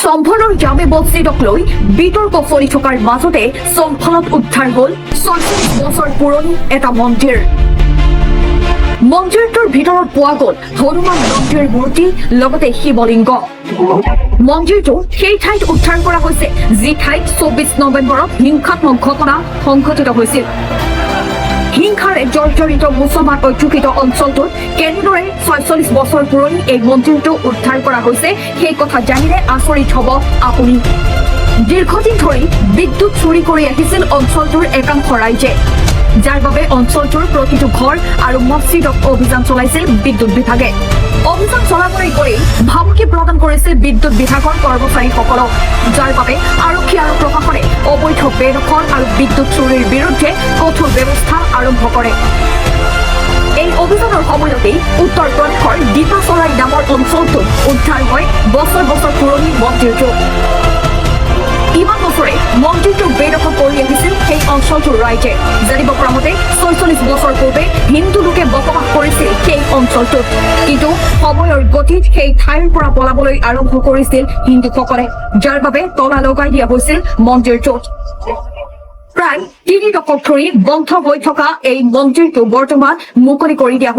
সম্পূৰ্ণ জামে মছজিদক লৈ বিতৰ্ক চলি থকাৰ মাজতে চম্ফলত উদ্ধাৰ হ'ল ৪৬ বছৰ পুৰণি এটা মন্দিৰ। মন্দিৰটোৰ ভিতৰত পোৱা গ'ল হনুমান মন্দিৰ মূৰ্তি লগতে শিৱলিংগ। মন্দিৰটো সেই ঠাইত উদ্ধাৰ কৰা হৈছে যি ঠাইত ২৪ নৱেম্বৰত হিংসাত্মক ঘটনা সংঘটিত হৈছিল। হিংসাৰে জৰ্জৰিত মুছলমান অধ্যুষিত অঞ্চলটোত কেনেদৰে ৪৬ বছৰ পুৰণি এই মন্দিৰটো উদ্ধাৰ কৰা হৈছে সেই কথা জানিলে আচৰিত হ'ব আপুনি। দীৰ্ঘদিন ধৰি বিদ্যুৎ চুৰি কৰি আহিছিল অঞ্চলটোৰ একাংশ ৰাইজে, যাৰ বাবে অঞ্চলটোৰ প্ৰতিটো ঘৰ আৰু মছজিদত অভিযান চলাইছিল বিদ্যুৎ বিভাগে। অভিযান চলাবলৈ গৈ ভাবুকি প্ৰদান কৰিছিল বিদ্যুৎ বিভাগৰ কৰ্মচাৰীসকলক, যাৰ বাবে আৰক্ষী আৰু প্ৰশাসনে অবৈধ বেদখল আৰু বিদ্যুৎ চুৰিৰ বিৰুদ্ধে কঠোৰ ব্যৱস্থা আৰম্ভ কৰে। এই অভিযানৰ সময়তেই উত্তৰ প্ৰদেশৰ দীপাচৰাই নামৰ অঞ্চলটোত উদ্ধাৰ হয় বছৰ বছৰ পুৰণি মন্দিৰটো। ইমান বছৰে মন্দিৰটো বেদখল কৰি আহিছিল সেই অঞ্চলটোৰ ৰাইজে। জানিব পৰা মতে ৪৬ বছৰ পূৰ্বে হিন্দু লোকে বসবাস কৰিছিল সেই অঞ্চলটোত, কিন্তু সময়ৰ গতিত সেই ঠাইৰ পৰা পলাবলৈ আৰম্ভ কৰিছিল হিন্দুসকলে, যাৰ বাবে তলা লগাই দিয়া হৈছিল মন্দিৰটোত। প্ৰায় ৩ দশক ধৰি বন্ধ হৈ থকা এই মন্দিৰটো বৰ্তমান মুকলি কৰি দিয়া